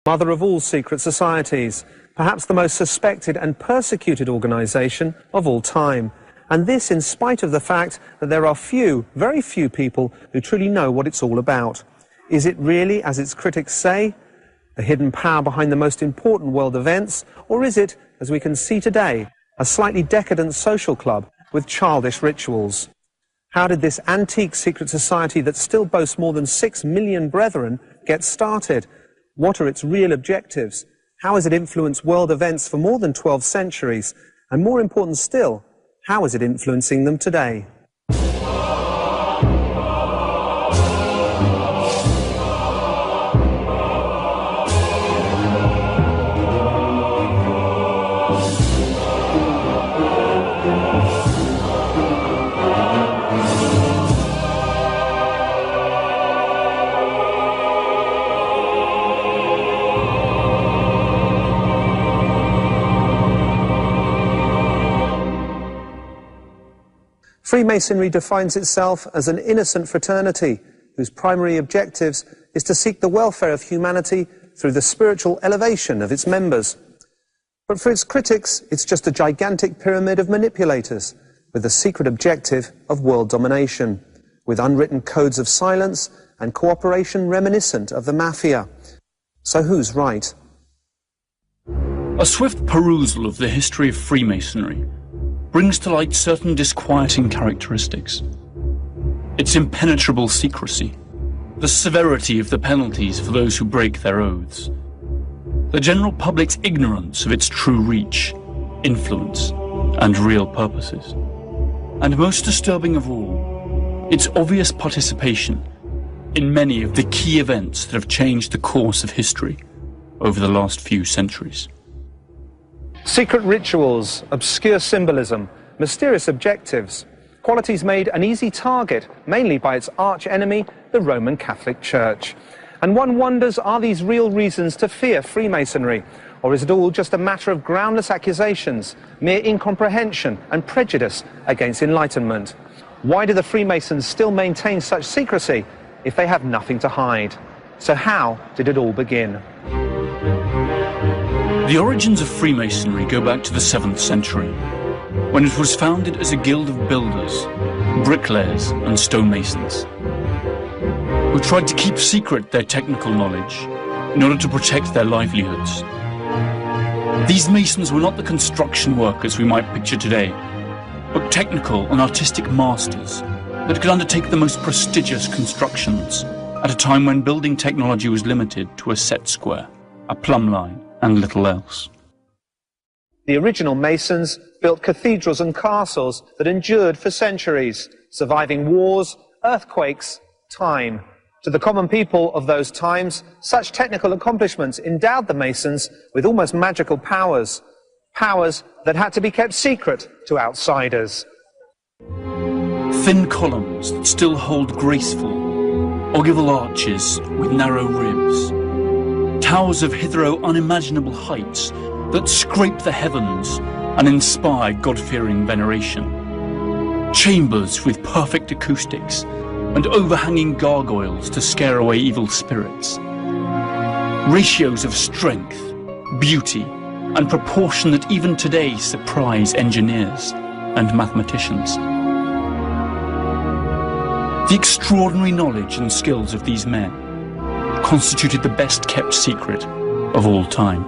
Mother of all secret societies, perhaps the most suspected and persecuted organization of all time. And this in spite of the fact that there are few, very few people who truly know what it's all about. Is it really, as its critics say, the hidden power behind the most important world events, or is it, as we can see today, a slightly decadent social club with childish rituals? How did this antique secret society that still boasts more than 6 million brethren get started? What are its real objectives? How has it influenced world events for more than 12 centuries? And more important still, how is it influencing them today? Freemasonry defines itself as an innocent fraternity whose primary objectives is to seek the welfare of humanity through the spiritual elevation of its members. But for its critics, it's just a gigantic pyramid of manipulators with the secret objective of world domination, with unwritten codes of silence and cooperation reminiscent of the mafia. So who's right? A swift perusal of the history of Freemasonry brings to light certain disquieting characteristics. Its impenetrable secrecy, the severity of the penalties for those who break their oaths, the general public's ignorance of its true reach, influence, and real purposes, and most disturbing of all, its obvious participation in many of the key events that have changed the course of history over the last few centuries. Secret rituals, obscure symbolism, mysterious objectives, qualities made an easy target, mainly by its arch-enemy, the Roman Catholic Church. And one wonders, are these real reasons to fear Freemasonry? Or is it all just a matter of groundless accusations, mere incomprehension and prejudice against enlightenment? Why do the Freemasons still maintain such secrecy if they have nothing to hide? So how did it all begin? The origins of Freemasonry go back to the 7th century, when it was founded as a guild of builders, bricklayers and stonemasons, who tried to keep secret their technical knowledge in order to protect their livelihoods. These masons were not the construction workers we might picture today, but technical and artistic masters that could undertake the most prestigious constructions at a time when building technology was limited to a set square, a plumb line, and little else. The original Masons built cathedrals and castles that endured for centuries, surviving wars, earthquakes, time. To the common people of those times, such technical accomplishments endowed the Masons with almost magical powers, powers that had to be kept secret to outsiders. Thin columns that still hold graceful, ogival arches with narrow ribs, towers of hitherto unimaginable heights that scrape the heavens and inspire God-fearing veneration, chambers with perfect acoustics and overhanging gargoyles to scare away evil spirits, ratios of strength, beauty, and proportion that even today surprise engineers and mathematicians. The extraordinary knowledge and skills of these men constituted the best-kept secret of all time.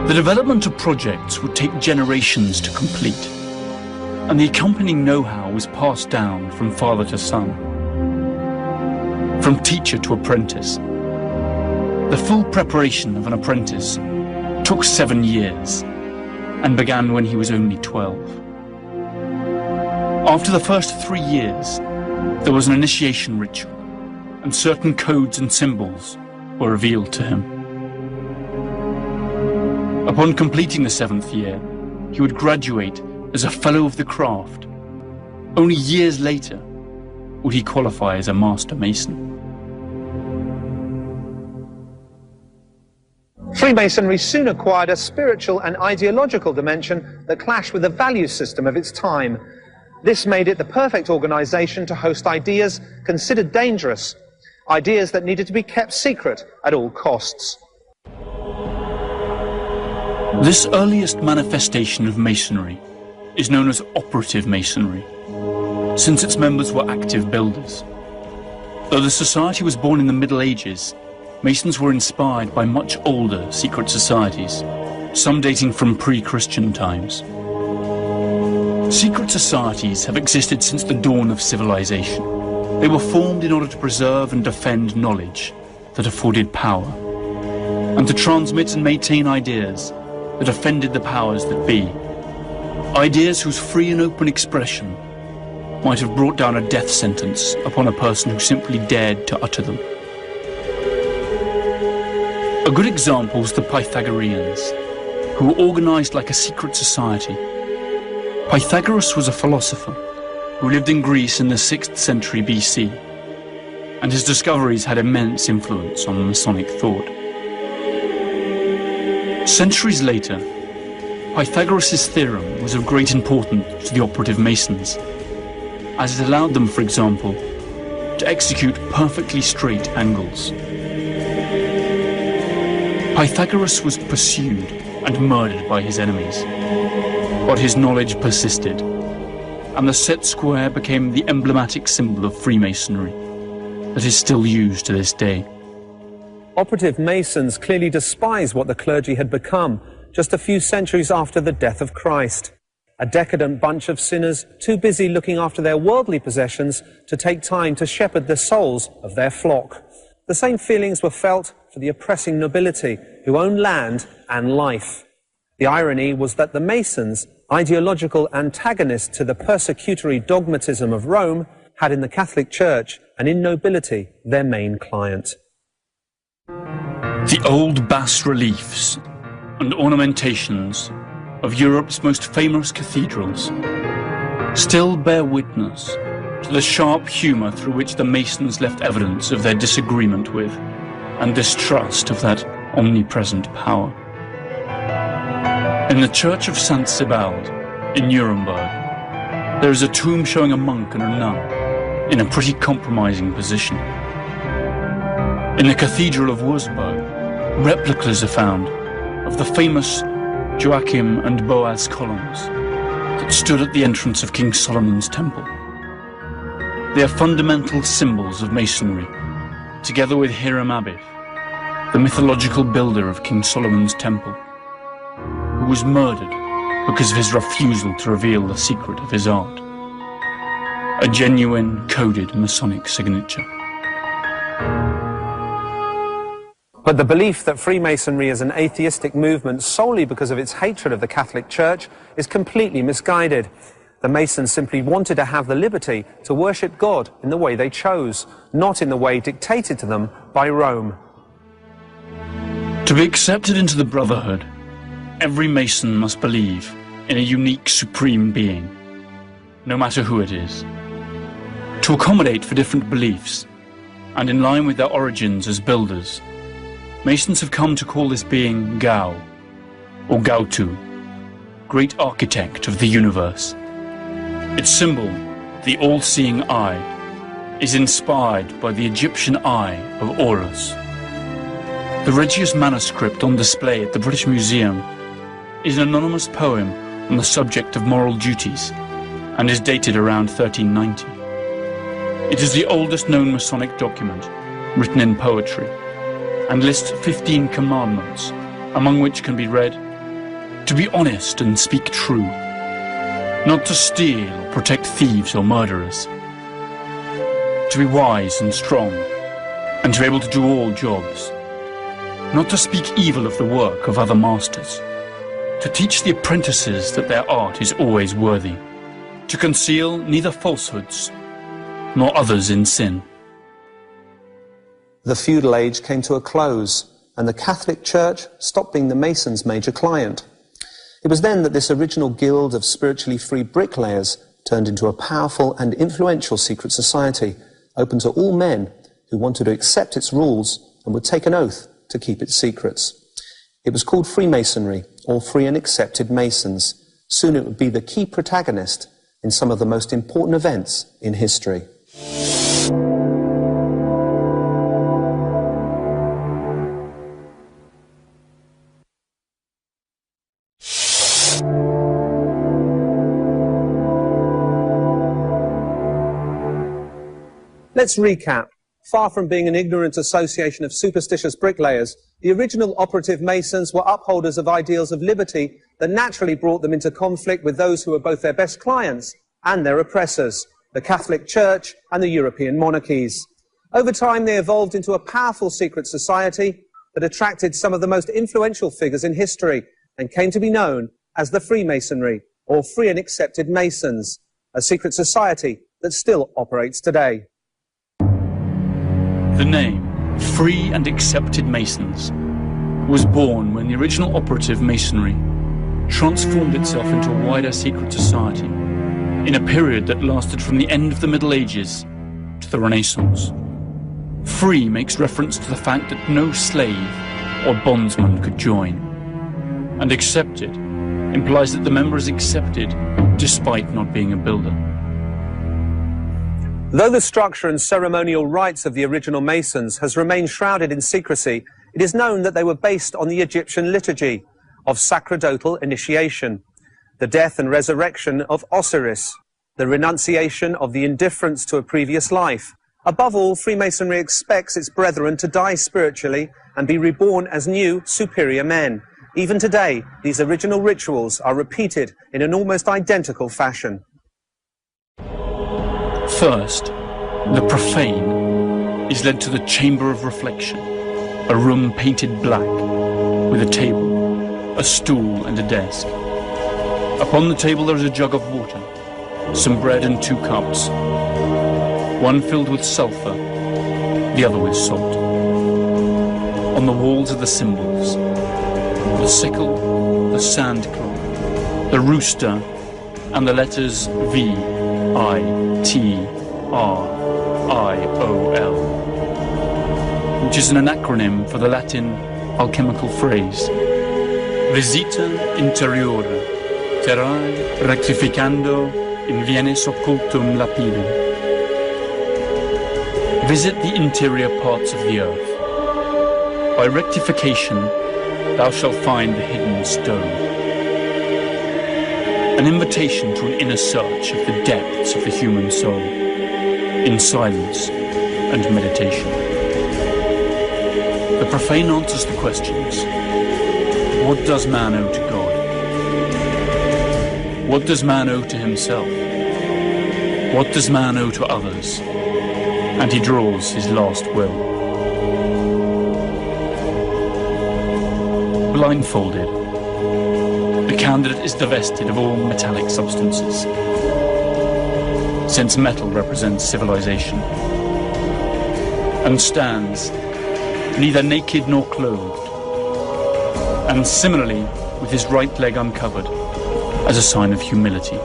The development of projects would take generations to complete, and the accompanying know-how was passed down from father to son, from teacher to apprentice. The full preparation of an apprentice took 7 years and began when he was only 12. After the first 3 years, there was an initiation ritual, and certain codes and symbols were revealed to him. Upon completing the 7th year, he would graduate as a Fellow of the Craft. Only years later would he qualify as a Master Mason. Freemasonry soon acquired a spiritual and ideological dimension that clashed with the value system of its time. This made it the perfect organization to host ideas considered dangerous, ideas that needed to be kept secret at all costs. This earliest manifestation of Masonry is known as operative Masonry, since its members were active builders. Though the society was born in the Middle Ages, Masons were inspired by much older secret societies, some dating from pre-Christian times. Secret societies have existed since the dawn of civilization. They were formed in order to preserve and defend knowledge that afforded power, and to transmit and maintain ideas that offended the powers that be, ideas whose free and open expression might have brought down a death sentence upon a person who simply dared to utter them. A good example was the Pythagoreans, who were organized like a secret society. Pythagoras was a philosopher who lived in Greece in the 6th century BC, and his discoveries had immense influence on Masonic thought. Centuries later, Pythagoras' theorem was of great importance to the operative Masons, as it allowed them, for example, to execute perfectly straight angles. Pythagoras was pursued and murdered by his enemies, but his knowledge persisted, and the set square became the emblematic symbol of Freemasonry that is still used to this day. Operative Masons clearly despise what the clergy had become just a few centuries after the death of Christ. A decadent bunch of sinners too busy looking after their worldly possessions to take time to shepherd the souls of their flock. The same feelings were felt for the oppressing nobility who owned land and life. The irony was that the Masons, ideological antagonists to the persecutory dogmatism of Rome, had in the Catholic Church and in nobility their main client. The old bas-reliefs and ornamentations of Europe's most famous cathedrals still bear witness to the sharp humour through which the Masons left evidence of their disagreement with and distrust of that omnipresent power. In the Church of St. Sebald in Nuremberg, there is a tomb showing a monk and a nun in a pretty compromising position. In the Cathedral of Wurzburg, replicas are found of the famous Joachim and Boaz columns that stood at the entrance of King Solomon's temple. They are fundamental symbols of Masonry, together with Hiram Abiff, the mythological builder of King Solomon's temple, who was murdered because of his refusal to reveal the secret of his art. A genuine, coded Masonic signature. But the belief that Freemasonry is an atheistic movement solely because of its hatred of the Catholic Church is completely misguided. The Masons simply wanted to have the liberty to worship God in the way they chose, not in the way dictated to them by Rome. To be accepted into the Brotherhood, every Mason must believe in a unique supreme being, no matter who it is. To accommodate for different beliefs, and in line with their origins as builders, Masons have come to call this being Gao, or Gaotu, great architect of the universe. Its symbol, the all-seeing eye, is inspired by the Egyptian eye of Horus. The Regius manuscript on display at the British Museum is an anonymous poem on the subject of moral duties and is dated around 1390. It is the oldest known Masonic document written in poetry and lists 15 commandments, among which can be read, to be honest and speak true, not to steal or protect thieves or murderers, to be wise and strong, and to be able to do all jobs, not to speak evil of the work of other masters, to teach the apprentices that their art is always worthy, to conceal neither falsehoods nor others in sin. The feudal age came to a close, and the Catholic Church stopped being the Masons' major client. It was then that this original guild of spiritually free bricklayers turned into a powerful and influential secret society, open to all men who wanted to accept its rules and would take an oath to keep its secrets. It was called Freemasonry, or Free and Accepted Masons. Soon it would be the key protagonist in some of the most important events in history. Let's recap. Far from being an ignorant association of superstitious bricklayers, the original operative Masons were upholders of ideals of liberty that naturally brought them into conflict with those who were both their best clients and their oppressors, the Catholic Church and the European monarchies. Over time, they evolved into a powerful secret society that attracted some of the most influential figures in history and came to be known as the Freemasonry, or Free and Accepted Masons, a secret society that still operates today. The name, Free and Accepted Masons, was born when the original operative Masonry transformed itself into a wider secret society in a period that lasted from the end of the Middle Ages to the Renaissance. Free makes reference to the fact that no slave or bondsman could join, and accepted implies that the member is accepted despite not being a builder. Though the structure and ceremonial rites of the original Masons has remained shrouded in secrecy, it is known that they were based on the Egyptian liturgy of sacerdotal initiation, the death and resurrection of Osiris, the renunciation of the indifference to a previous life. Above all, Freemasonry expects its brethren to die spiritually and be reborn as new, superior men. Even today, these original rituals are repeated in an almost identical fashion. First, the profane is led to the chamber of reflection, a room painted black, with a table, a stool and a desk. Upon the table there is a jug of water, some bread and 2 cups, one filled with sulphur, the other with salt. On the walls are the symbols: the sickle, the sand clock, the rooster, and the letters V, I, T, R, I, O, L, which is an acronym for the Latin alchemical phrase Visita interiore, terrae rectificando in vienes occultum lapidem. Visit the interior parts of the earth. By rectification thou shalt find the hidden stone. An invitation to an inner search of the depths of the human soul, in silence and meditation. The profane answers the questions: what does man owe to God? What does man owe to himself? What does man owe to others? And he draws his last will. Blindfolded, the candidate is divested of all metallic substances, since metal represents civilization, and stands neither naked nor clothed, and similarly with his right leg uncovered as a sign of humility.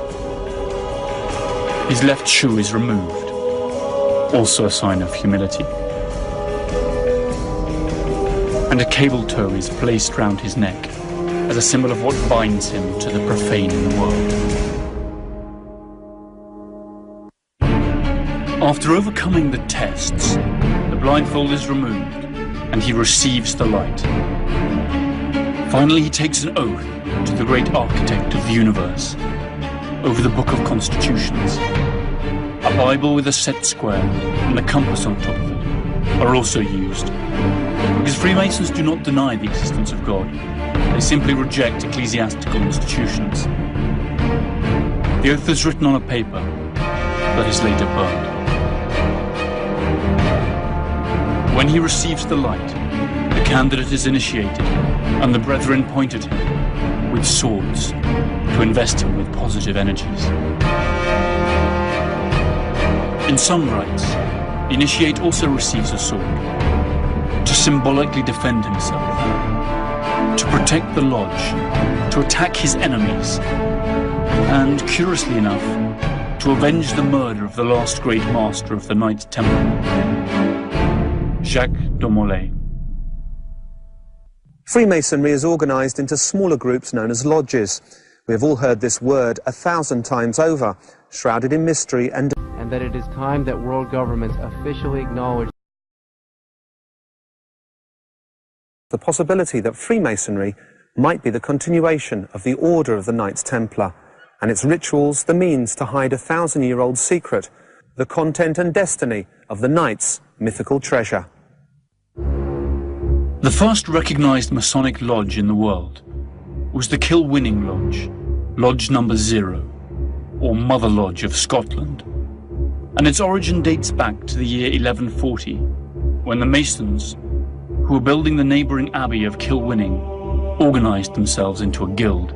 His left shoe is removed, also a sign of humility, and a cable tow is placed round his neck as a symbol of what binds him to the profane world. After overcoming the tests, the blindfold is removed and he receives the light. Finally, he takes an oath to the great architect of the universe over the Book of Constitutions. A Bible with a set square and a compass on top of it are also used, because Freemasons do not deny the existence of God. They simply reject ecclesiastical institutions. The oath is written on a paper that is later burned. When he receives the light, the candidate is initiated, and the brethren point at him with swords to invest him with positive energies. In some rites, the initiate also receives a sword to symbolically defend himself, to protect the lodge, to attack his enemies, and, curiously enough, to avenge the murder of the last great master of the Knights Templar, Jacques de Molay. Freemasonry is organized into smaller groups known as lodges. We have all heard this word 1,000 times over, shrouded in mystery and that it is time that world governments officially acknowledge the possibility that Freemasonry might be the continuation of the Order of the Knights Templar, and its rituals the means to hide a 1,000-year-old secret, the content and destiny of the Knights' mythical treasure. The first recognized Masonic lodge in the world was the Kilwinning Lodge, Lodge number 0, or Mother Lodge of Scotland, and its origin dates back to the year 1140, when the Masons, who were building the neighbouring abbey of Kilwinning, organised themselves into a guild.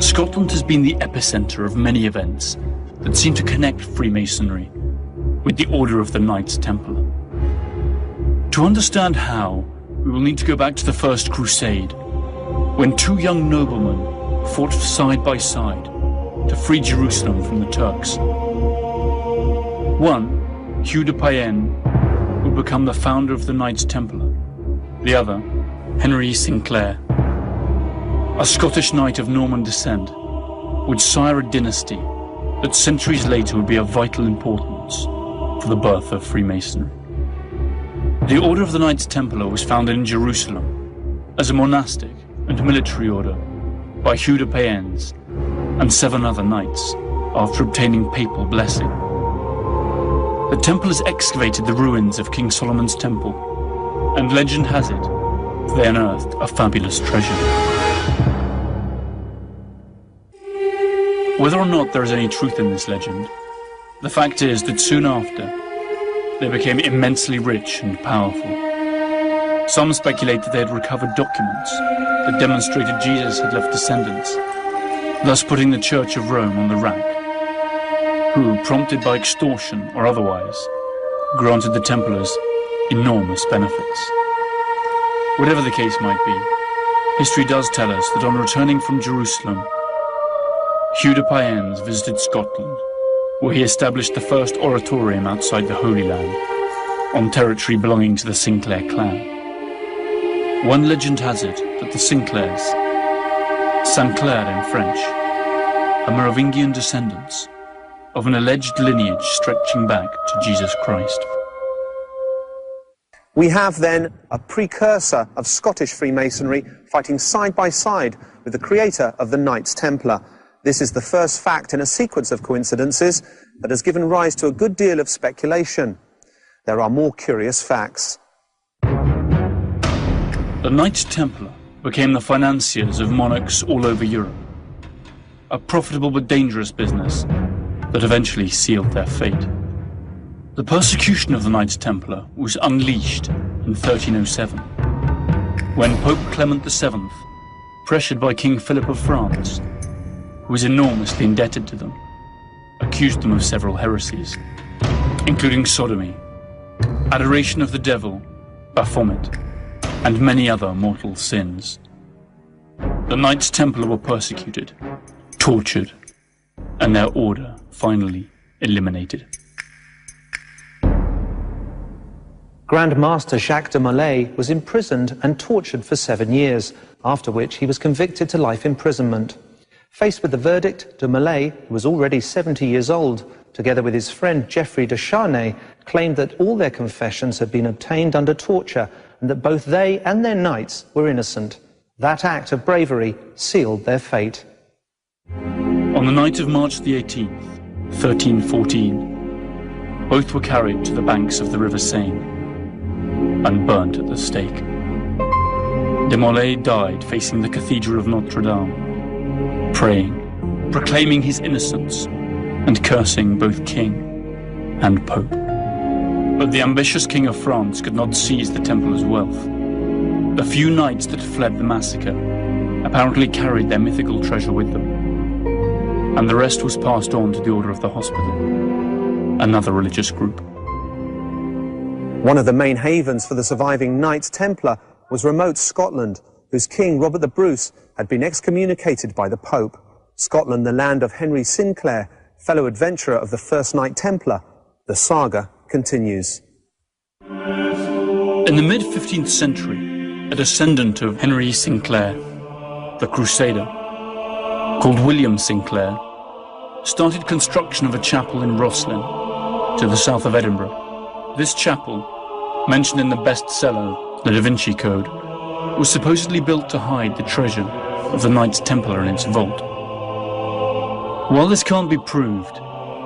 Scotland has been the epicentre of many events that seem to connect Freemasonry with the Order of the Knights Templar. To understand how, we will need to go back to the First Crusade, when two young noblemen fought side by side to free Jerusalem from the Turks. One, Hugh de Payenne, would become the founder of the Knights Templar. The other, Henry Sinclair, a Scottish knight of Norman descent, would sire a dynasty that centuries later would be of vital importance for the birth of Freemasonry. The Order of the Knights Templar was founded in Jerusalem as a monastic and military order by Hugh de Payennes and 7 other knights after obtaining papal blessing. The Templars excavated the ruins of King Solomon's temple, and legend has it they unearthed a fabulous treasure. Whether or not there is any truth in this legend, the fact is that soon after, they became immensely rich and powerful. Some speculate that they had recovered documents that demonstrated Jesus had left descendants, thus putting the Church of Rome on the rack, who, prompted by extortion or otherwise, granted the Templars enormous benefits. Whatever the case might be, history does tell us that on returning from Jerusalem, Hugh de Payennes visited Scotland, where he established the first oratorium outside the Holy Land, on territory belonging to the Sinclair clan. One legend has it that the Sinclairs, Saint-Clair in French, are Merovingian descendants of an alleged lineage stretching back to Jesus Christ. We have then a precursor of Scottish Freemasonry fighting side by side with the creator of the Knights Templar. This is the first fact in a sequence of coincidences that has given rise to a good deal of speculation. There are more curious facts. The Knights Templar became the financiers of monarchs all over Europe, a profitable but dangerous business that eventually sealed their fate. The persecution of the Knights Templar was unleashed in 1307, when Pope Clement VII, pressured by King Philip of France, who was enormously indebted to them, accused them of several heresies, including sodomy, adoration of the devil, Baphomet, and many other mortal sins. The Knights Templar were persecuted, tortured, and their order finally eliminated. Grand Master Jacques de Molay was imprisoned and tortured for 7 years, after which he was convicted to life imprisonment. Faced with the verdict, de Molay, who was already 70 years old, together with his friend Geoffrey de Charnay, claimed that all their confessions had been obtained under torture and that both they and their knights were innocent. That act of bravery sealed their fate. On the night of March the 18th, 1314, both were carried to the banks of the River Seine and burnt at the stake. De Molay died facing the Cathedral of Notre Dame, praying, proclaiming his innocence, and cursing both king and pope. But the ambitious King of France could not seize the Templars' wealth. The few knights that fled the massacre apparently carried their mythical treasure with them, and the rest was passed on to the Order of the Hospital, another religious group. One of the main havens for the surviving Knights Templar was remote Scotland, whose king, Robert the Bruce, had been excommunicated by the Pope. Scotland, the land of Henry Sinclair, fellow adventurer of the first Knight Templar. The saga continues. In the mid-15th century, a descendant of Henry Sinclair, the Crusader, called William Sinclair, started construction of a chapel in Rosslyn, to the south of Edinburgh. This chapel, mentioned in the bestseller, The Da Vinci Code, was supposedly built to hide the treasure of the Knights Templar in its vault. While this can't be proved,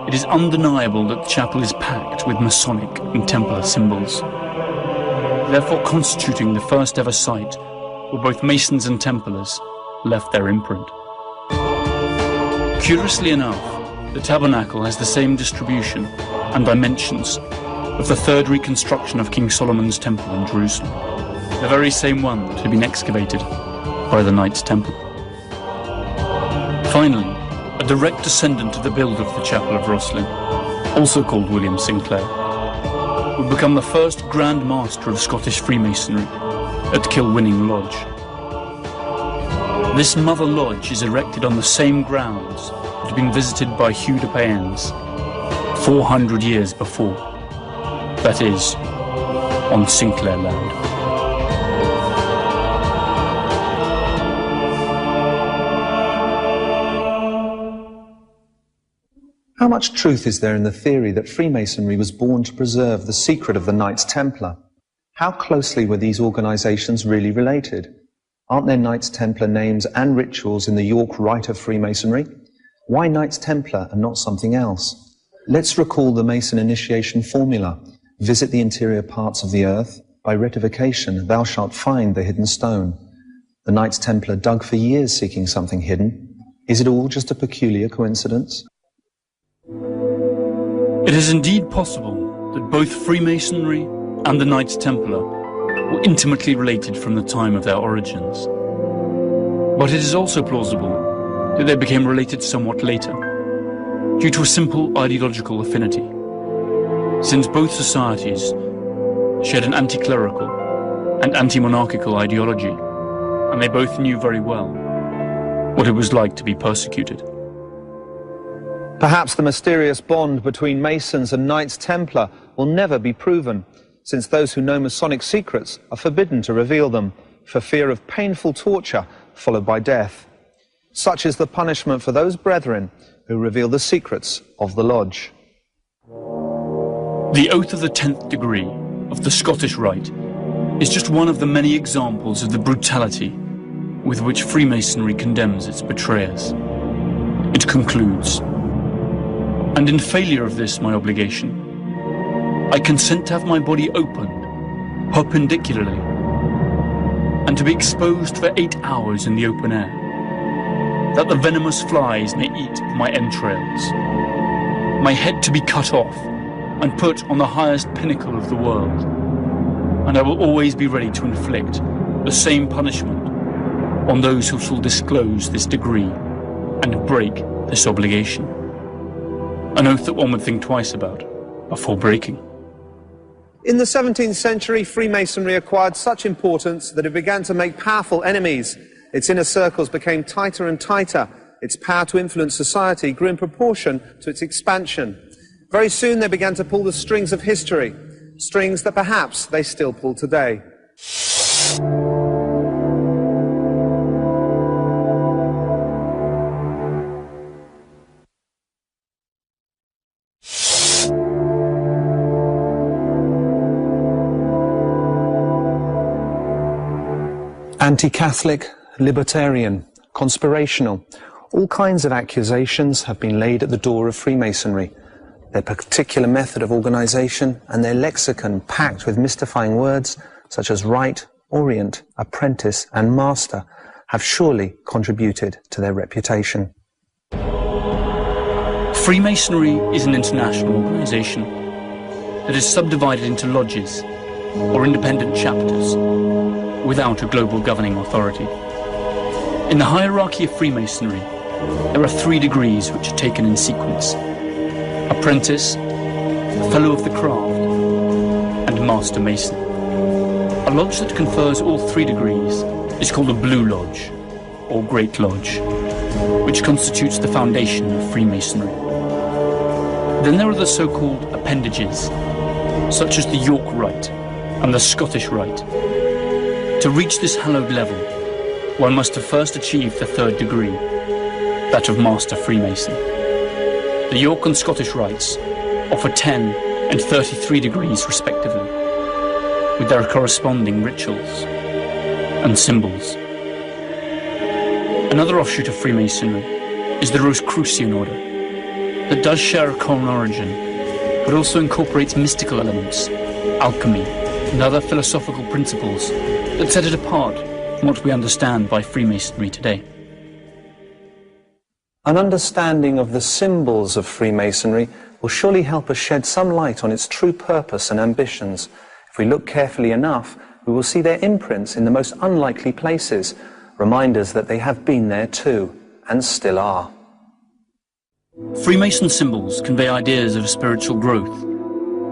it is undeniable that the chapel is packed with Masonic and Templar symbols, therefore constituting the first ever site where both Masons and Templars left their imprint. Curiously enough, the tabernacle has the same distribution and dimensions of the third reconstruction of King Solomon's temple in Jerusalem, the very same one that had been excavated by the Knights Templar. Finally, a direct descendant of the builder of the Chapel of Rosslyn, also called William Sinclair, would become the first Grand Master of Scottish Freemasonry at Kilwinning Lodge. This Mother Lodge is erected on the same grounds that had been visited by Hugh de Payens 400 years before, that is, on Sinclair land. How much truth is there in the theory that Freemasonry was born to preserve the secret of the Knights Templar? How closely were these organizations really related? Aren't there Knights Templar names and rituals in the York Rite of Freemasonry? Why Knights Templar and not something else? Let's recall the Mason initiation formula. Visit the interior parts of the earth. By rectification, thou shalt find the hidden stone. The Knights Templar dug for years seeking something hidden. Is it all just a peculiar coincidence? It is indeed possible that both Freemasonry and the Knights Templar were intimately related from the time of their origins. But it is also plausible that they became related somewhat later, due to a simple ideological affinity, since both societies shared an anti-clerical and anti-monarchical ideology, and they both knew very well what it was like to be persecuted. Perhaps the mysterious bond between Masons and Knights Templar will never be proven, since those who know Masonic secrets are forbidden to reveal them, for fear of painful torture followed by death. Such is the punishment for those brethren who reveal the secrets of the Lodge. The oath of the 10th degree of the Scottish Rite is just one of the many examples of the brutality with which Freemasonry condemns its betrayers. It concludes, "And in failure of this my obligation, I consent to have my body opened perpendicularly and to be exposed for 8 hours in the open air, that the venomous flies may eat of my entrails, my head to be cut off and put on the highest pinnacle of the world, and I will always be ready to inflict the same punishment on those who shall disclose this degree and break this obligation." An oath that one would think twice about before breaking. In the 17th century, Freemasonry acquired such importance that it began to make powerful enemies. Its inner circles became tighter and tighter. Its power to influence society grew in proportion to its expansion. Very soon they began to pull the strings of history, strings that perhaps they still pull today. Anti-Catholic, libertarian, conspirational, all kinds of accusations have been laid at the door of Freemasonry. Their particular method of organization and their lexicon packed with mystifying words such as rite, orient, apprentice and master have surely contributed to their reputation. Freemasonry is an international organization that is subdivided into lodges or independent chapters without a global governing authority. In the hierarchy of Freemasonry, there are 3 degrees which are taken in sequence: Apprentice, Fellow of the Craft, and Master Mason. A lodge that confers all 3 degrees is called a Blue Lodge, or Great Lodge, which constitutes the foundation of Freemasonry. Then there are the so-called appendages, such as the York Rite and the Scottish Rite. To reach this hallowed level, one must have first achieved the 3rd degree, that of Master Freemason. The York and Scottish rites offer 10 and 33 degrees respectively, with their corresponding rituals and symbols. Another offshoot of Freemasonry is the Rosicrucian order, that does share a common origin, but also incorporates mystical elements, alchemy, and other philosophical principles that set it apart from what we understand by Freemasonry today. An understanding of the symbols of Freemasonry will surely help us shed some light on its true purpose and ambitions. If we look carefully enough, we will see their imprints in the most unlikely places, reminders that they have been there too, and still are. Freemason symbols convey ideas of spiritual growth,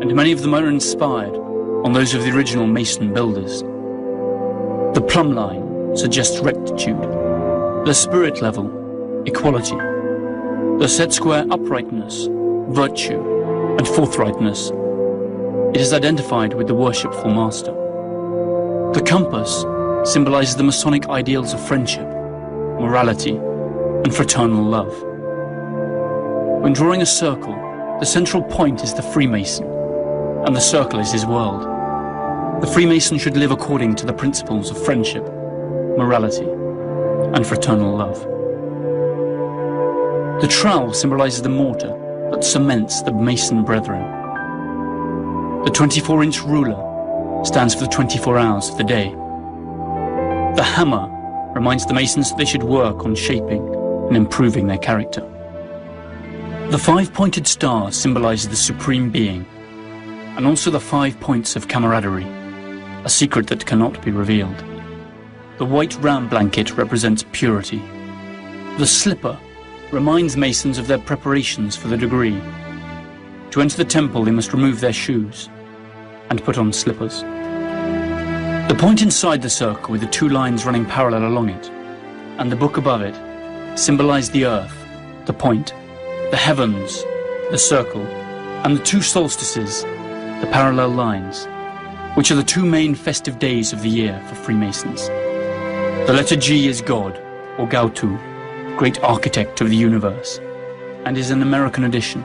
and many of them are inspired on those of the original Mason builders. The plumb line suggests rectitude, the spirit level, equality, the set square uprightness, virtue, and forthrightness. It is identified with the worshipful master. The compass symbolizes the Masonic ideals of friendship, morality, and fraternal love. When drawing a circle, the central point is the Freemason, and the circle is his world. The Freemason should live according to the principles of friendship, morality, and fraternal love. The trowel symbolizes the mortar that cements the Mason brethren. The 24-inch ruler stands for the 24 hours of the day. The hammer reminds the Masons that they should work on shaping and improving their character. The 5-pointed star symbolizes the Supreme Being, and also the 5 points of camaraderie, a secret that cannot be revealed. The white ram blanket represents purity. The slipper reminds Masons of their preparations for the degree. To enter the temple, they must remove their shoes and put on slippers. The point inside the circle with the 2 lines running parallel along it, and the book above it, symbolize the earth, the point, the heavens, the circle, and the 2 solstices, the parallel lines, which are the 2 main festive days of the year for Freemasons. The letter G is God, or Gautu, great architect of the universe, and is an American addition.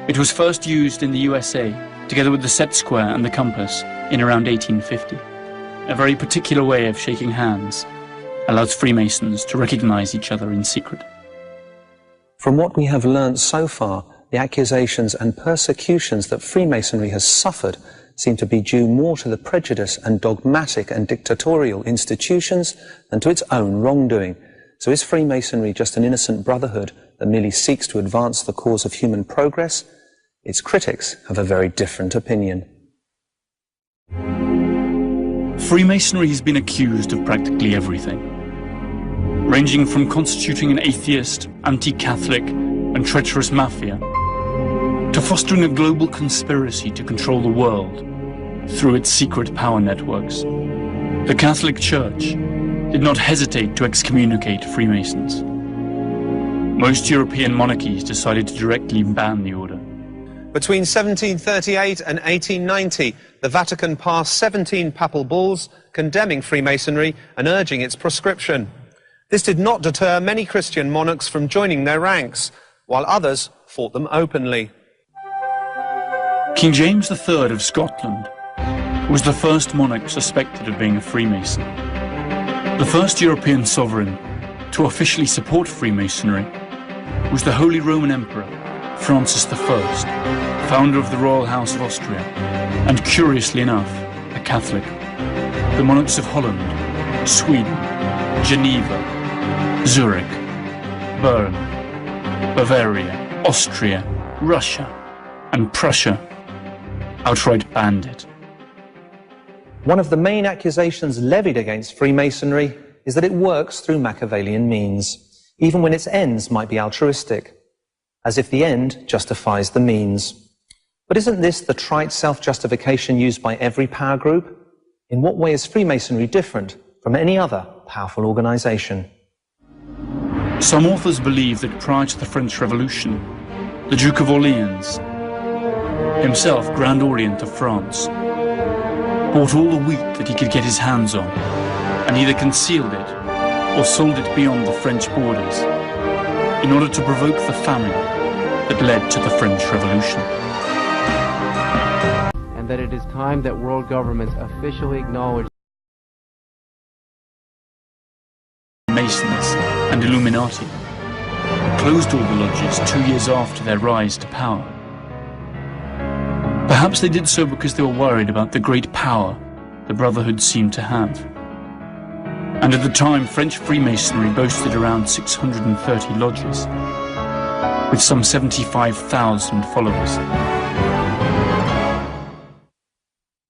It was first used in the USA, together with the set square and the compass, in around 1850. A very particular way of shaking hands allows Freemasons to recognize each other in secret. From what we have learnt so far, the accusations and persecutions that Freemasonry has suffered seem to be due more to the prejudice and dogmatic and dictatorial institutions than to its own wrongdoing. So is Freemasonry just an innocent brotherhood that merely seeks to advance the cause of human progress? Its critics have a very different opinion. Freemasonry has been accused of practically everything, ranging from constituting an atheist, anti-Catholic, and treacherous mafia, to fostering a global conspiracy to control the world through its secret power networks. The Catholic Church did not hesitate to excommunicate Freemasons. Most European monarchies decided to directly ban the order. Between 1738 and 1890, the Vatican passed 17 papal bulls condemning Freemasonry and urging its proscription. This did not deter many Christian monarchs from joining their ranks, while others fought them openly. King James III of Scotland was the first monarch suspected of being a Freemason. The first European sovereign to officially support Freemasonry was the Holy Roman Emperor Francis I, founder of the Royal House of Austria, and curiously enough, a Catholic. The monarchs of Holland, Sweden, Geneva, Zurich, Bern, Bavaria, Austria, Russia, and Prussia outright banned it. One of the main accusations levied against Freemasonry is that it works through Machiavellian means, even when its ends might be altruistic, as if the end justifies the means. But isn't this the trite self-justification used by every power group? In what way is Freemasonry different from any other powerful organization? Some authors believe that prior to the French Revolution, the Duke of Orleans, himself Grand Orient of France, bought all the wheat that he could get his hands on, and either concealed it or sold it beyond the French borders, in order to provoke the famine that led to the French Revolution. And that it is time that world governments officially acknowledge Masons and Illuminati. closed all the lodges 2 years after their rise to power. Perhaps they did so because they were worried about the great power the Brotherhood seemed to have. And at the time, French Freemasonry boasted around 630 lodges, with some 75,000 followers.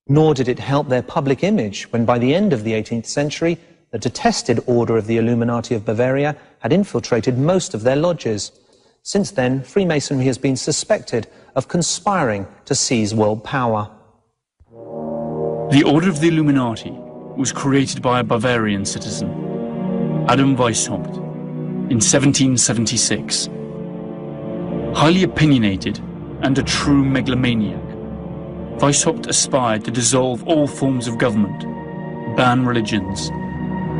Nor did it help their public image when by the end of the 18th century, the detested Order of the Illuminati of Bavaria had infiltrated most of their lodges. Since then, Freemasonry has been suspected of conspiring to seize world power. The Order of the Illuminati was created by a Bavarian citizen, Adam Weishaupt, in 1776. Highly opinionated and a true megalomaniac, Weishaupt aspired to dissolve all forms of government, ban religions,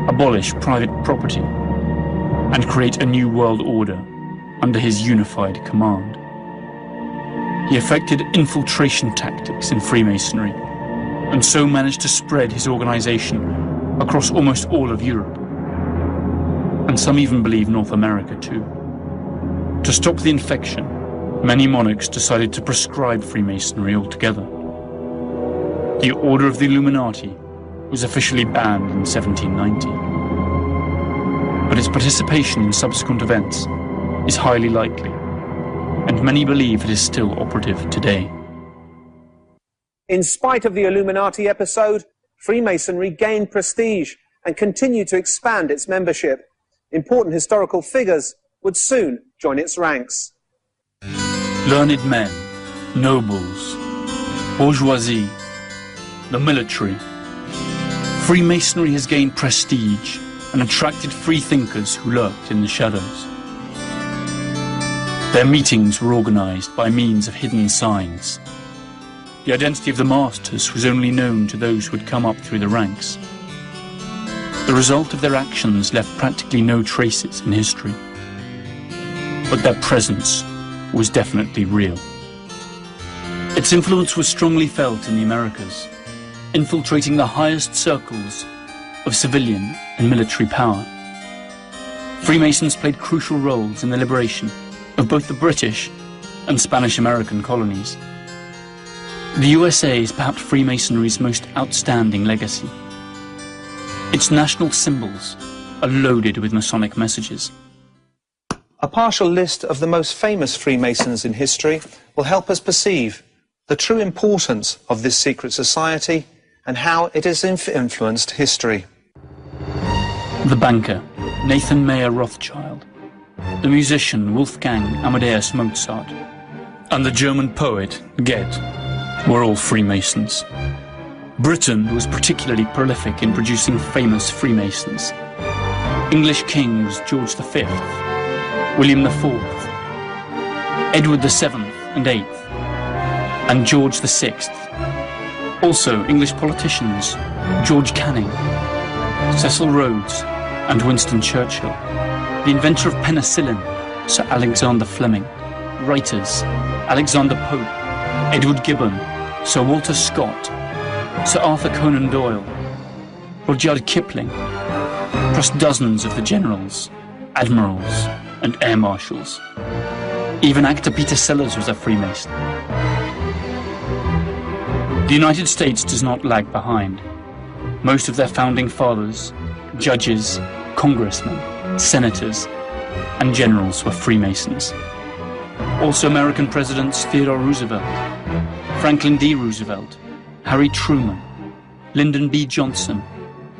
abolish private property, and create a new world order under his unified command. He effected infiltration tactics in Freemasonry, and so managed to spread his organization across almost all of Europe, and some even believe North America too. To stop the infection, many monarchs decided to proscribe Freemasonry altogether. The Order of the Illuminati was officially banned in 1790, but its participation in subsequent events is highly likely, and many believe it is still operative today. In spite of the Illuminati episode, Freemasonry gained prestige and continued to expand its membership. Important historical figures would soon join its ranks. Learned men, nobles, bourgeoisie, the military. Freemasonry has gained prestige and attracted free thinkers who lurked in the shadows. Their meetings were organized by means of hidden signs. The identity of the masters was only known to those who had come up through the ranks. The result of their actions left practically no traces in history. But their presence was definitely real. Its influence was strongly felt in the Americas, infiltrating the highest circles of civilian and military power. Freemasons played crucial roles in the liberation of both the British and Spanish-American colonies. The USA is perhaps Freemasonry's most outstanding legacy. Its national symbols are loaded with Masonic messages. A partial list of the most famous Freemasons in history will help us perceive the true importance of this secret society and how it has influenced history. The banker, Nathan Mayer Rothschild, the musician Wolfgang Amadeus Mozart, and the German poet Goethe were all Freemasons. Britain was particularly prolific in producing famous Freemasons. English kings George V, William IV, Edward VII and VIII, and George VI. Also English politicians George Canning, Cecil Rhodes and Winston Churchill, the inventor of penicillin, Sir Alexander Fleming, writers Alexander Pope, Edward Gibbon, Sir Walter Scott, Sir Arthur Conan Doyle, Rudyard Kipling, plus dozens of the generals, admirals and air marshals. Even actor Peter Sellers was a Freemason. The United States does not lag behind. Most of their founding fathers, judges, congressmen, senators, and generals were Freemasons. Also American presidents Theodore Roosevelt, Franklin D. Roosevelt, Harry Truman, Lyndon B. Johnson,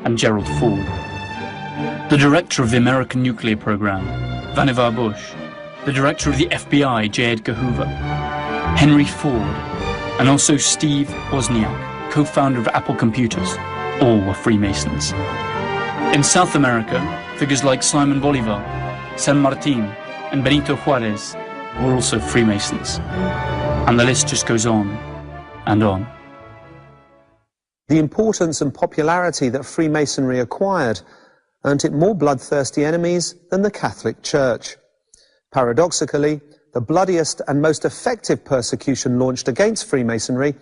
and Gerald Ford. The director of the American nuclear program, Vannevar Bush, the director of the FBI, J. Edgar Hoover, Henry Ford, and also Steve Wozniak, co-founder of Apple Computers, all were Freemasons. In South America, figures like Simon Bolivar, San Martin, and Benito Juarez were also Freemasons. And the list just goes on and on. The importance and popularity that Freemasonry acquired earned it more bloodthirsty enemies than the Catholic Church. Paradoxically, the bloodiest and most effective persecution launched against Freemasonry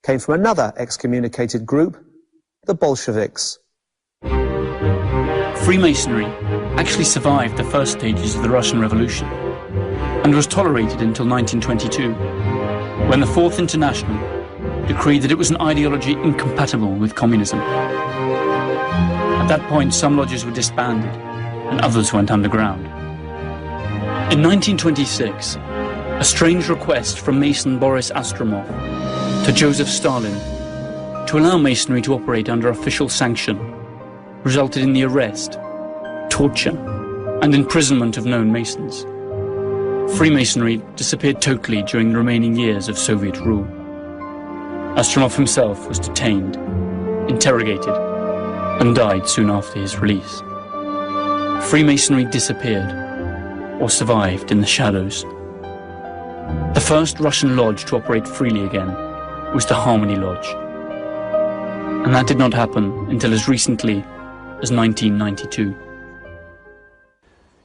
came from another excommunicated group, the Bolsheviks. Freemasonry actually survived the first stages of the Russian Revolution. and was tolerated until 1922, when the Fourth International decreed that it was an ideology incompatible with communism. At that point, some lodges were disbanded and others went underground. In 1926, a strange request from Mason Boris Astromov to Joseph Stalin to allow Masonry to operate under official sanction resulted in the arrest, torture, and imprisonment of known Masons. Freemasonry disappeared totally during the remaining years of Soviet rule. Astromov himself was detained, interrogated, and died soon after his release. Freemasonry disappeared, or survived in the shadows. The first Russian lodge to operate freely again was the Harmony Lodge. And that did not happen until as recently as 1992.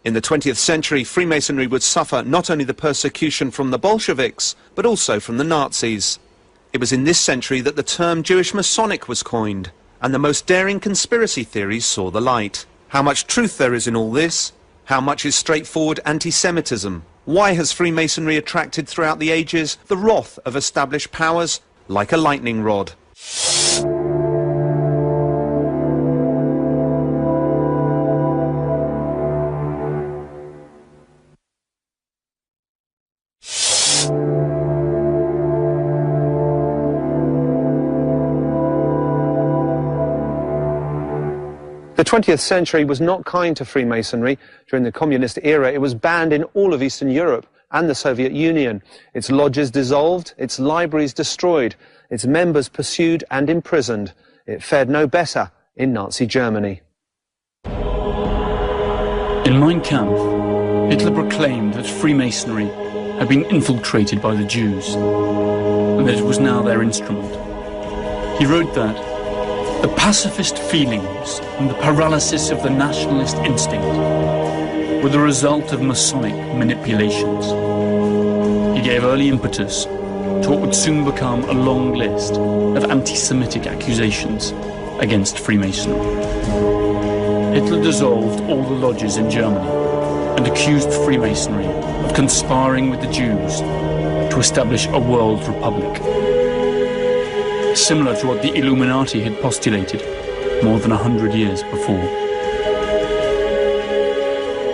In the 20th century, Freemasonry would suffer not only the persecution from the Bolsheviks, but also from the Nazis. It was in this century that the term Jewish Masonic was coined, and the most daring conspiracy theories saw the light. How much truth there is in all this? How much is straightforward anti-Semitism? Why has Freemasonry attracted throughout the ages the wrath of established powers like a lightning rod? The 20th century was not kind to Freemasonry. During the communist era, it was banned in all of Eastern Europe and the Soviet Union. Its lodges dissolved, its libraries destroyed, its members pursued and imprisoned. It fared no better in Nazi Germany. In Mein Kampf, Hitler proclaimed that Freemasonry had been infiltrated by the Jews, and that it was now their instrument. He wrote that the pacifist feelings and the paralysis of the nationalist instinct were the result of Masonic manipulations. He gave early impetus to what would soon become a long list of anti-Semitic accusations against Freemasonry. Hitler dissolved all the lodges in Germany and accused Freemasonry of conspiring with the Jews to establish a world republic, similar to what the Illuminati had postulated more than 100 years before.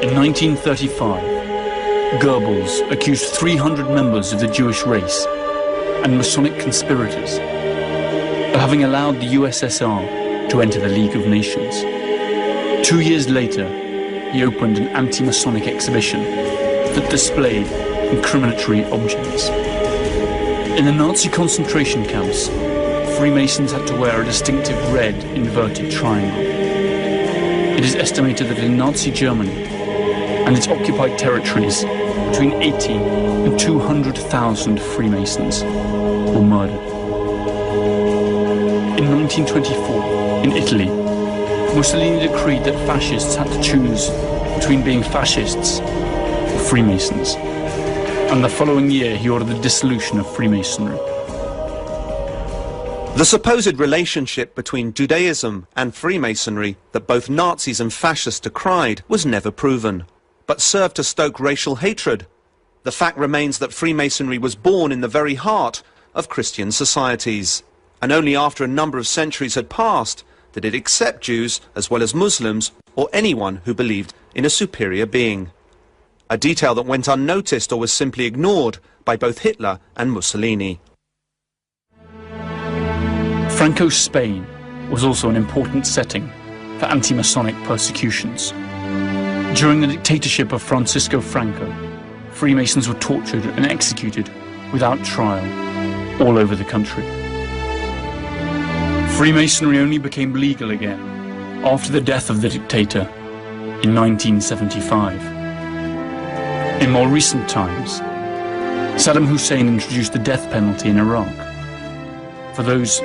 In 1935, Goebbels accused 300 members of the Jewish race and Masonic conspirators of having allowed the USSR to enter the League of Nations. 2 years later, he opened an anti-Masonic exhibition that displayed incriminatory objects. In the Nazi concentration camps, Freemasons had to wear a distinctive red inverted triangle. It is estimated that in Nazi Germany and its occupied territories, between 80 and 200,000 Freemasons were murdered. In 1924, in Italy, Mussolini decreed that fascists had to choose between being fascists or Freemasons, and the following year he ordered the dissolution of Freemasonry. The supposed relationship between Judaism and Freemasonry that both Nazis and fascists decried was never proven, but served to stoke racial hatred. The fact remains that Freemasonry was born in the very heart of Christian societies, and only after a number of centuries had passed did it accept Jews as well as Muslims or anyone who believed in a superior being. A detail that went unnoticed or was simply ignored by both Hitler and Mussolini. Franco's Spain was also an important setting for anti-Masonic persecutions. During the dictatorship of Francisco Franco, Freemasons were tortured and executed without trial all over the country. Freemasonry only became legal again after the death of the dictator in 1975. In more recent times, Saddam Hussein introduced the death penalty in Iraq for those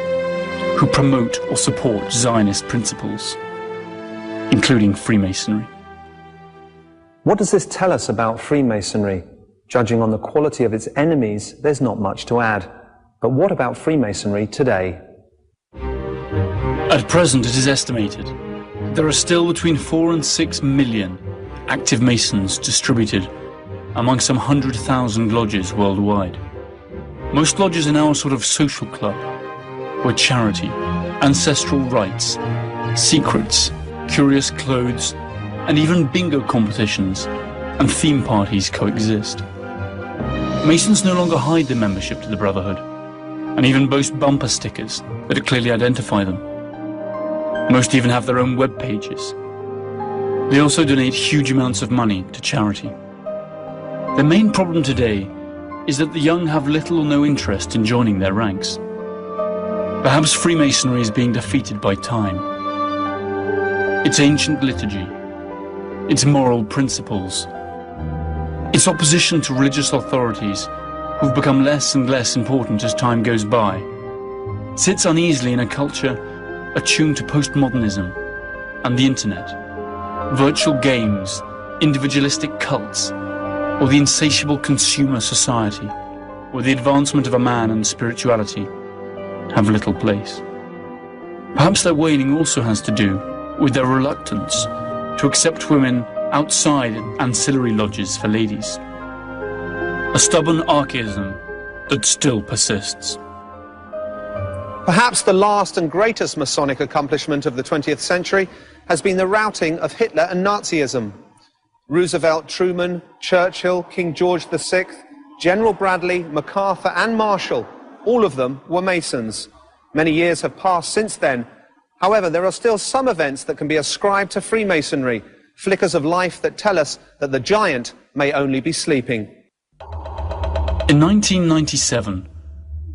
who promote or support Zionist principles, including Freemasonry. What does this tell us about Freemasonry? Judging on the quality of its enemies, there's not much to add. But what about Freemasonry today? At present, it is estimated there are still between 4 and 6 million active Masons distributed among some 100,000 lodges worldwide. Most lodges are now a sort of social club, where charity, ancestral rites, secrets, curious clothes, and even bingo competitions and theme parties coexist. Masons no longer hide their membership to the Brotherhood, and even boast bumper stickers that clearly identify them. Most even have their own web pages. They also donate huge amounts of money to charity. The main problem today is that the young have little or no interest in joining their ranks. Perhaps Freemasonry is being defeated by time. Its ancient liturgy, its moral principles, its opposition to religious authorities, who've become less and less important as time goes by, sits uneasily in a culture attuned to postmodernism and the internet, virtual games, individualistic cults, or the insatiable consumer society, where the advancement of a man and spirituality have little place. Perhaps their waning also has to do with their reluctance to accept women outside ancillary lodges for ladies. A stubborn archaism that still persists. Perhaps the last and greatest Masonic accomplishment of the 20th century has been the routing of Hitler and Nazism. Roosevelt, Truman, Churchill, King George VI, General Bradley, MacArthur and Marshall, all of them were Masons. Many years have passed since then. However, there are still some events that can be ascribed to Freemasonry, flickers of life that tell us that the giant may only be sleeping. In 1997,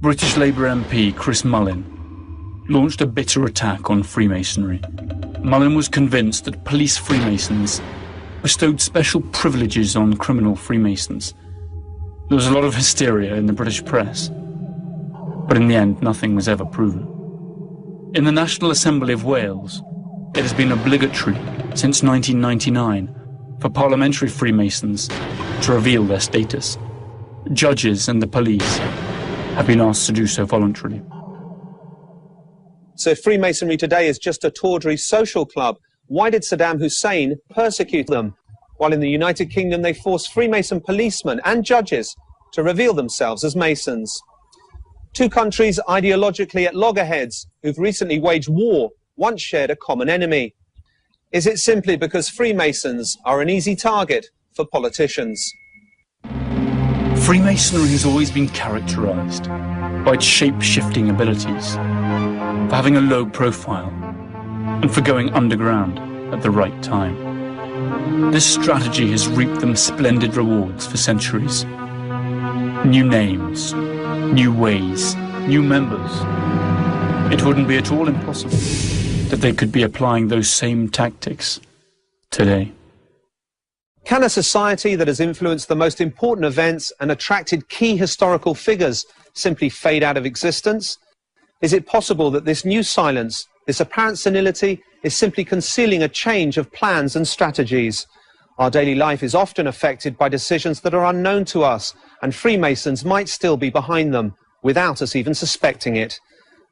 British Labour MP Chris Mullin launched a bitter attack on Freemasonry. Mullin was convinced that police Freemasons bestowed special privileges on criminal Freemasons. There was a lot of hysteria in the British press, but in the end nothing was ever proven. In the National Assembly of Wales, it has been obligatory since 1999 for parliamentary Freemasons to reveal their status. Judges and the police have been asked to do so voluntarily. So if Freemasonry today is just a tawdry social club, why did Saddam Hussein persecute them? While in the United Kingdom they forced Freemason policemen and judges to reveal themselves as Masons. Two countries ideologically at loggerheads who've recently waged war once shared a common enemy. Is it simply because Freemasons are an easy target for politicians? Freemasonry has always been characterized by its shape-shifting abilities, for having a low profile, and for going underground at the right time. This strategy has reaped them splendid rewards for centuries. New names, new ways, new members. It wouldn't be at all impossible that they could be applying those same tactics today. Can a society that has influenced the most important events and attracted key historical figures simply fade out of existence? Is it possible that this new silence, this apparent senility, is simply concealing a change of plans and strategies? Our daily life is often affected by decisions that are unknown to us, and Freemasons might still be behind them, without us even suspecting it.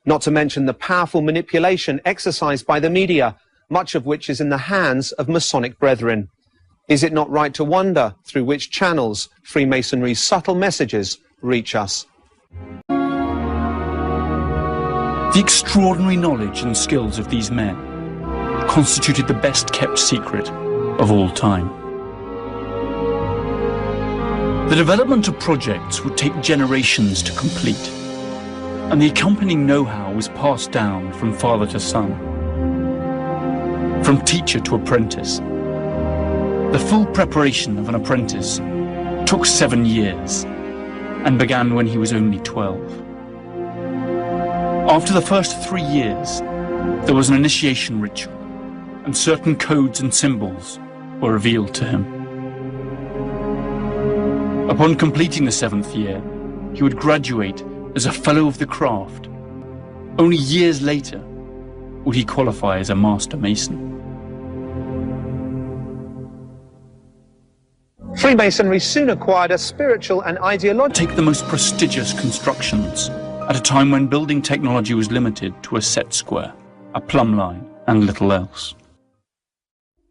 Not to mention the powerful manipulation exercised by the media, much of which is in the hands of Masonic brethren. Is it not right to wonder through which channels Freemasonry's subtle messages reach us? The extraordinary knowledge and skills of these men constituted the best-kept secret of all time. The development of projects would take generations to complete, and the accompanying know-how was passed down from father to son, from teacher to apprentice. The full preparation of an apprentice took 7 years and began when he was only 12. After the first 3 years, there was an initiation ritual, and certain codes and symbols were revealed to him. Upon completing the 7th year, he would graduate as a Fellow of the Craft. Only years later would he qualify as a Master Mason. Freemasonry soon acquired a spiritual and ideological... Take the most prestigious constructions at a time when building technology was limited to a set square, a plumb line, and little else.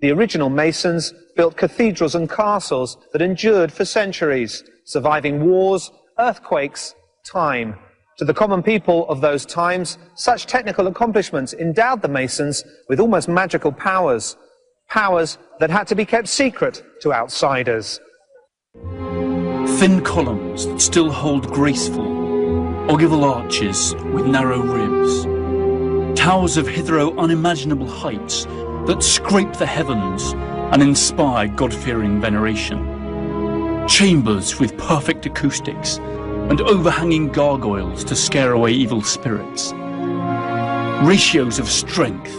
The original Masons built cathedrals and castles that endured for centuries, surviving wars, earthquakes, time. To the common people of those times, such technical accomplishments endowed the Masons with almost magical powers, powers that had to be kept secret to outsiders. Thin columns that still hold graceful, ogival arches with narrow ribs, towers of hitherto unimaginable heights that scrape the heavens and inspire God-fearing veneration, chambers with perfect acoustics and overhanging gargoyles to scare away evil spirits, ratios of strength,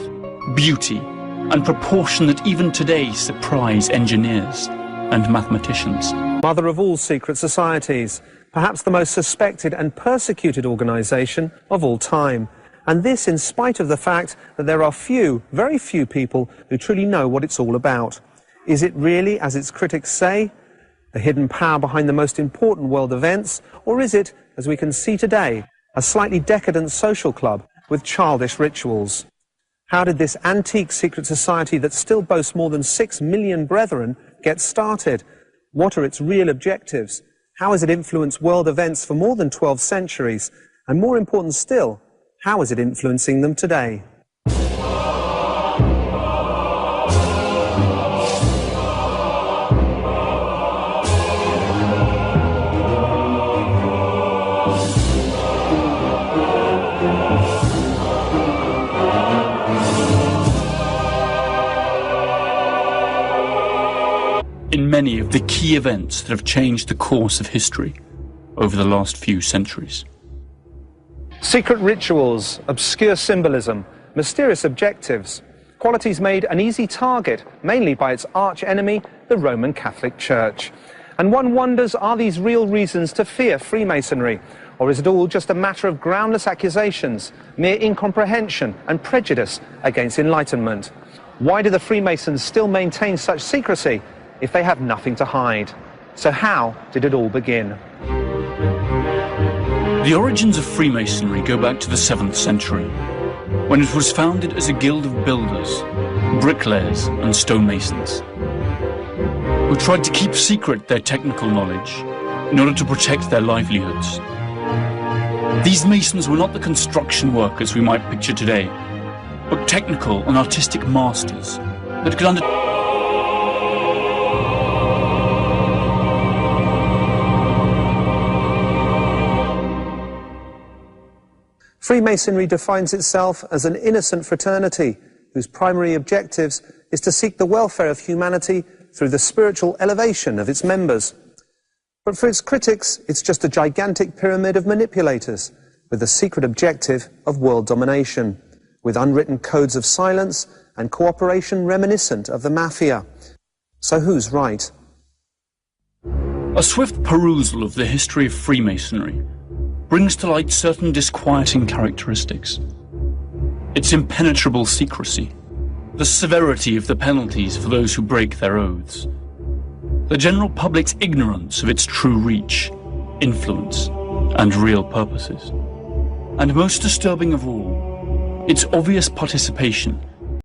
beauty and proportion that even today surprise engineers and mathematicians. Mother of all secret societies, perhaps the most suspected and persecuted organization of all time. And this in spite of the fact that there are few, very few people who truly know what it's all about. Is it really, as its critics say, the hidden power behind the most important world events? Or is it, as we can see today, a slightly decadent social club with childish rituals? How did this antique secret society that still boasts more than 6 million brethren get started? What are its real objectives? How has it influenced world events for more than 12 centuries? And more important still, how is it influencing them today? In many of the key events that have changed the course of history over the last few centuries. Secret rituals, obscure symbolism, mysterious objectives, qualities made an easy target, mainly by its arch-enemy, the Roman Catholic Church. And one wonders, are these real reasons to fear Freemasonry? Or is it all just a matter of groundless accusations, mere incomprehension and prejudice against enlightenment? Why do the Freemasons still maintain such secrecy if they have nothing to hide? So how did it all begin? The origins of Freemasonry go back to the 7th century, when it was founded as a guild of builders, bricklayers and stonemasons, who tried to keep secret their technical knowledge in order to protect their livelihoods. These masons were not the construction workers we might picture today, but technical and artistic masters that could undertake Freemasonry defines itself as an innocent fraternity whose primary objectives is to seek the welfare of humanity through the spiritual elevation of its members. But for its critics, it's just a gigantic pyramid of manipulators with the secret objective of world domination, with unwritten codes of silence and cooperation reminiscent of the mafia. So who's right? A swift perusal of the history of Freemasonry brings to light certain disquieting characteristics. Its impenetrable secrecy, the severity of the penalties for those who break their oaths, the general public's ignorance of its true reach, influence, and real purposes, and most disturbing of all, its obvious participation